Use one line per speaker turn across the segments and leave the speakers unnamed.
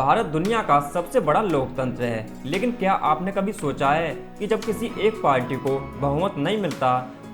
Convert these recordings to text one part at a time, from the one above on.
भारत दुनिया का सबसे बड़ा लोकतंत्र है, लेकिन क्या आपने कभी सोचा है कि जब किसी एक पार्टी को बहुमत नहीं मिलता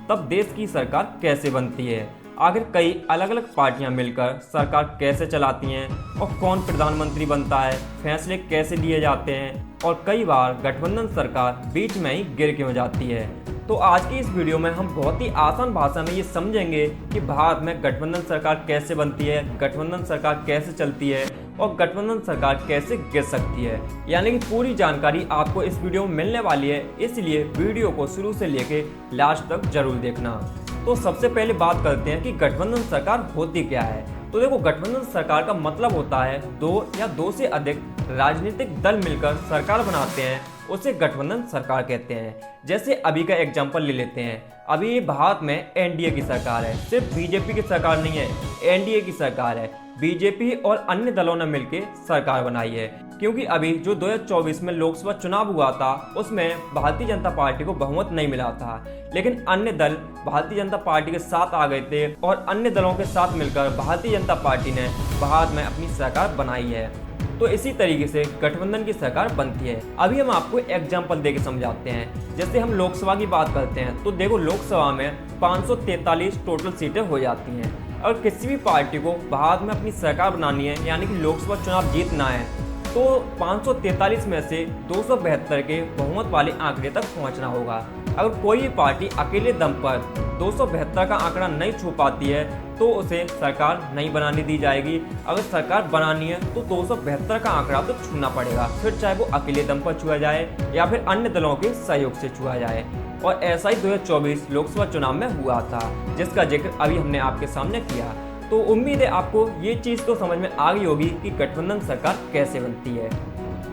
तब देश की सरकार कैसे बनती है। आखिर कई अलग अलग पार्टियां मिलकर सरकार कैसे चलाती हैं और कौन प्रधानमंत्री बनता है, फैसले कैसे लिए जाते हैं और कई बार गठबंधन सरकार बीच में ही गिर क्यों जाती है। तो आज की इस वीडियो में हम बहुत ही आसान भाषा में ये समझेंगे कि भारत में गठबंधन सरकार कैसे बनती है, गठबंधन सरकार कैसे चलती है और गठबंधन सरकार कैसे गिर सकती है। यानी कि पूरी जानकारी आपको इस वीडियो में मिलने वाली है, इसलिए वीडियो को शुरू से लेके लास्ट तक जरूर देखना। तो सबसे पहले बात करते हैं कि गठबंधन सरकार होती क्या है। तो देखो, गठबंधन सरकार का मतलब होता है दो या दो से अधिक राजनीतिक दल मिलकर सरकार बनाते हैं, उसे गठबंधन सरकार कहते हैं। जैसे अभी का एग्जांपल ले लेते हैं, अभी भारत में एनडीए की सरकार है, सिर्फ बीजेपी की सरकार नहीं है, एनडीए की सरकार है। बीजेपी और अन्य दलों ने मिलकर सरकार बनाई है, क्योंकि अभी जो 2024 में लोकसभा चुनाव हुआ था उसमें भारतीय जनता पार्टी को बहुमत नहीं मिला था, लेकिन अन्य दल भारतीय जनता पार्टी के साथ आ गए थे और अन्य दलों के साथ मिलकर भारतीय जनता पार्टी ने भारत में अपनी सरकार बनाई है। तो इसी तरीके से गठबंधन की सरकार बनती है। अभी हम आपको एग्जाम्पल देके समझाते हैं। जैसे हम लोकसभा की बात करते हैं तो देखो, लोकसभा में 543 टोटल सीटें हो जाती हैं। अगर किसी भी पार्टी को भारत में अपनी सरकार बनानी है, यानी कि लोकसभा चुनाव जीतना है, तो 543 में से 272 के बहुमत वाले आंकड़े तक पहुंचना होगा। अगर कोई भी पार्टी अकेले दम पर 272 का आंकड़ा नहीं छू पाती है तो उसे सरकार नहीं बनाने दी जाएगी। अगर सरकार बनानी है तो 272 का आंकड़ा तो छूना पड़ेगा, फिर चाहे वो अकेले दम पर छुआ जाए या फिर अन्य दलों के सहयोग से छुआ जाए। और ऐसा ही 2024 लोकसभा चुनाव में हुआ था, जिसका जिक्र अभी हमने आपके सामने किया। तो उम्मीद है आपको ये चीज़ तो समझ में आ गई होगी कि गठबंधन सरकार कैसे बनती है।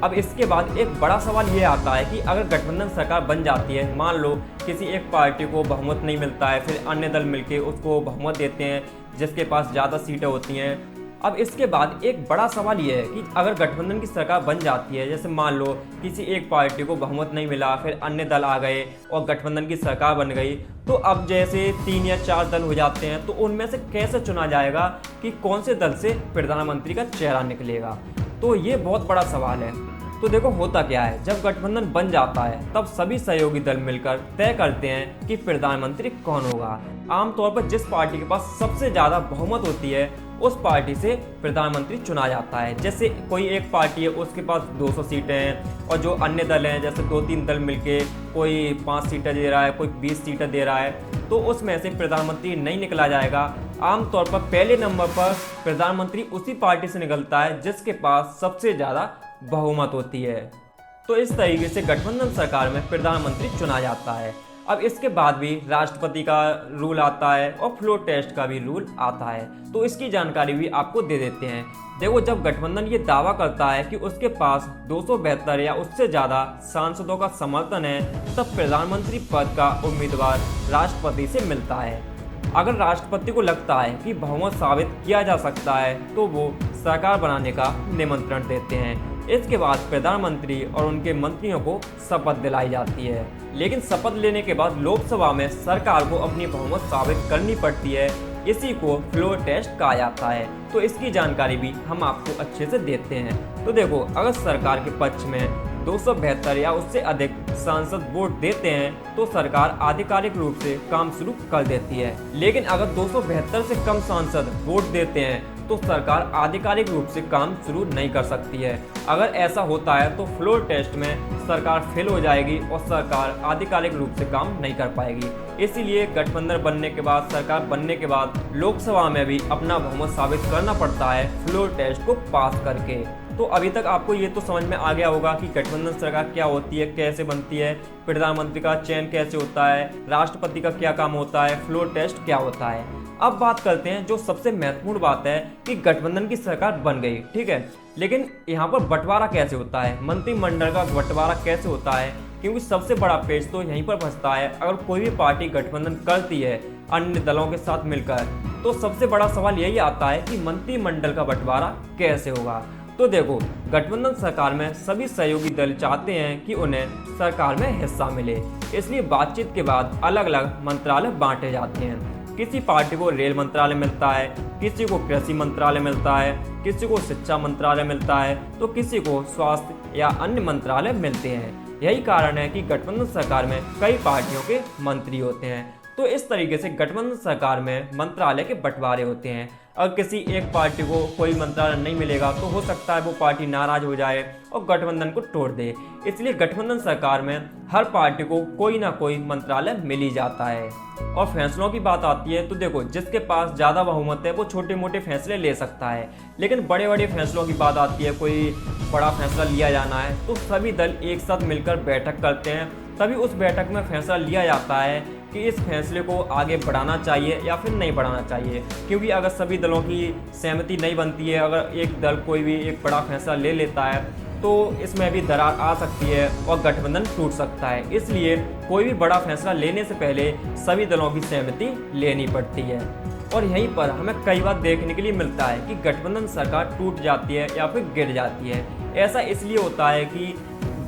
अब इसके बाद एक बड़ा सवाल ये आता है कि अगर गठबंधन सरकार बन जाती है, मान लो किसी एक पार्टी को बहुमत नहीं मिलता है, फिर अन्य दल मिलके उसको बहुमत देते हैं जिसके पास ज़्यादा सीटें होती हैं। अब इसके बाद एक बड़ा सवाल ये है कि अगर गठबंधन की सरकार बन जाती है, जैसे मान लो किसी एक पार्टी को बहुमत नहीं मिला, फिर अन्य दल आ गए और गठबंधन की सरकार बन गई, तो अब जैसे 3 या 4 दल हो जाते हैं, तो उनमें से कैसे चुना जाएगा कि कौन से दल से प्रधानमंत्री का चेहरा निकलेगा। तो ये बहुत बड़ा सवाल है। तो देखो, होता क्या है, जब गठबंधन बन जाता है तब सभी सहयोगी दल मिलकर तय करते हैं कि प्रधानमंत्री कौन होगा। आमतौर पर जिस पार्टी के पास सबसे ज़्यादा बहुमत होती है उस पार्टी से प्रधानमंत्री चुना जाता है। जैसे कोई एक पार्टी है, उसके पास 200 सीटें हैं और जो अन्य दल हैं, जैसे 2-3 दल मिलके कोई 5 सीटें दे रहा है, कोई 20 सीटें दे रहा है, तो उसमें से प्रधानमंत्री नहीं निकला जाएगा। आमतौर पर पहले नंबर पर प्रधानमंत्री उसी पार्टी से निकलता है जिसके पास सबसे ज़्यादा बहुमत होती है। तो इस तरीके से गठबंधन सरकार में प्रधानमंत्री चुना जाता है। अब इसके बाद भी राष्ट्रपति का रूल आता है और फ्लोर टेस्ट का भी रूल आता है, तो इसकी जानकारी भी आपको दे देते हैं। देखो, जब गठबंधन ये दावा करता है कि उसके पास 272 या उससे ज़्यादा सांसदों का समर्थन है, तब प्रधानमंत्री पद का उम्मीदवार राष्ट्रपति से मिलता है। अगर राष्ट्रपति को लगता है कि बहुमत साबित किया जा सकता है तो वो सरकार बनाने का निमंत्रण देते हैं। इसके बाद प्रधानमंत्री और उनके मंत्रियों को शपथ दिलाई जाती है, लेकिन शपथ लेने के बाद लोकसभा में सरकार को अपनी बहुमत साबित करनी पड़ती है। इसी को फ्लोर टेस्ट कहा जाता है। तो इसकी जानकारी भी हम आपको अच्छे से देते हैं। तो देखो, अगर सरकार के पक्ष में 272 या उससे अधिक सांसद वोट देते हैं तो सरकार आधिकारिक रूप से काम शुरू कर देती है। लेकिन अगर 272 से कम सांसद वोट देते हैं तो सरकार आधिकारिक रूप से काम शुरू नहीं कर सकती है। अगर ऐसा होता है तो फ्लोर टेस्ट में सरकार फेल हो जाएगी और सरकार आधिकारिक रूप से काम नहीं कर पाएगी। इसीलिए गठबंधन बनने के बाद, सरकार बनने के बाद लोकसभा में भी अपना बहुमत साबित करना पड़ता है फ्लोर टेस्ट को पास करके। तो अभी तक आपको ये तो समझ में आ गया होगा कि गठबंधन सरकार क्या होती है, कैसे बनती है, प्रधानमंत्री का चयन कैसे होता है, राष्ट्रपति का क्या काम होता है, फ्लोर टेस्ट क्या होता है। अब बात करते हैं जो सबसे महत्वपूर्ण बात है कि गठबंधन की सरकार बन गई, ठीक है, लेकिन यहाँ पर बंटवारा कैसे होता है, मंत्रिमंडल का बंटवारा कैसे होता है, क्योंकि सबसे बड़ा पेच तो यहीं पर फंसता है। अगर कोई भी पार्टी गठबंधन करती है अन्य दलों के साथ मिलकर, तो सबसे बड़ा सवाल यही आता है कि मंत्रिमंडल का बंटवारा कैसे होगा। तो देखो, गठबंधन सरकार में सभी सहयोगी दल चाहते हैं कि उन्हें सरकार में हिस्सा मिले, इसलिए बातचीत के बाद अलग अलग मंत्रालय बांटे जाते हैं। किसी पार्टी को रेल मंत्रालय मिलता है, किसी को कृषि मंत्रालय मिलता है, किसी को शिक्षा मंत्रालय मिलता है, तो किसी को स्वास्थ्य या अन्य मंत्रालय मिलते हैं। यही कारण है कि गठबंधन सरकार में कई पार्टियों के मंत्री होते हैं। तो इस तरीके से गठबंधन सरकार में मंत्रालय के बंटवारे होते हैं। अगर किसी एक पार्टी को कोई मंत्रालय नहीं मिलेगा तो हो सकता है वो पार्टी नाराज हो जाए और गठबंधन को तोड़ दे। इसलिए गठबंधन सरकार में हर पार्टी को कोई ना कोई मंत्रालय मिल ही जाता है। और फैसलों की बात आती है तो देखो, जिसके पास ज़्यादा बहुमत है वो छोटे मोटे फैसले ले सकता है, लेकिन बड़े बड़े फैसलों की बात आती है, कोई बड़ा फैसला लिया जाना है तो सभी दल एक साथ मिलकर बैठक करते हैं। तभी उस बैठक में फैसला लिया जाता है कि इस फैसले को आगे बढ़ाना चाहिए या फिर नहीं बढ़ाना चाहिए। क्योंकि अगर सभी दलों की सहमति नहीं बनती है, अगर एक दल कोई भी एक बड़ा फैसला ले लेता है तो इसमें भी दरार आ सकती है और गठबंधन टूट सकता है। इसलिए कोई भी बड़ा फैसला लेने से पहले सभी दलों की सहमति लेनी पड़ती है। और यहीं पर हमें कई बार देखने के लिए मिलता है कि गठबंधन सरकार टूट जाती है या फिर गिर जाती है। ऐसा इसलिए होता है कि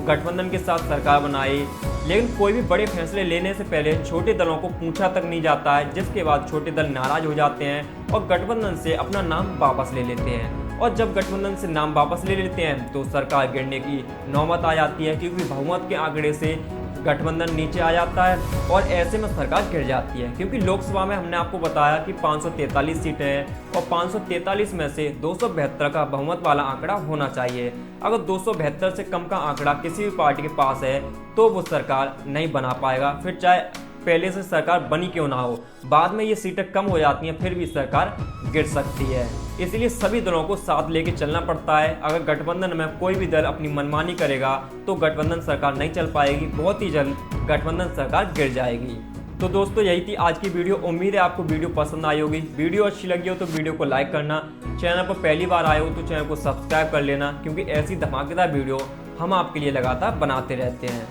गठबंधन के साथ सरकार बनाई, लेकिन कोई भी बड़े फैसले लेने से पहले छोटे दलों को पूछा तक नहीं जाता है, जिसके बाद छोटे दल नाराज हो जाते हैं और गठबंधन से अपना नाम वापस ले लेते हैं। और जब गठबंधन से नाम वापस ले लेते हैं तो सरकार गिरने की नौबत आ जाती है, क्योंकि बहुमत के आंकड़े से गठबंधन नीचे आ जाता है और ऐसे में सरकार गिर जाती है। क्योंकि लोकसभा में हमने आपको बताया कि 543 सीटें हैं और 543 में से 272 का बहुमत वाला आंकड़ा होना चाहिए। अगर 272 से कम का आंकड़ा किसी भी पार्टी के पास है तो वो सरकार नहीं बना पाएगा, फिर चाहे पहले से सरकार बनी क्यों ना हो। बाद में ये सीटें कम हो जाती हैं फिर भी सरकार गिर सकती है। इसलिए सभी दलों को साथ लेके चलना पड़ता है। अगर गठबंधन में कोई भी दल अपनी मनमानी करेगा तो गठबंधन सरकार नहीं चल पाएगी, बहुत ही जल्द गठबंधन सरकार गिर जाएगी। तो दोस्तों, यही थी आज की वीडियो। उम्मीद है आपको वीडियो पसंद आई होगी। वीडियो अच्छी लगी हो तो वीडियो को लाइक करना, चैनल पर पहली बार आए हो तो चैनल को सब्सक्राइब कर लेना, क्योंकि ऐसी धमाकेदार वीडियो हम आपके लिए लगातार बनाते रहते हैं।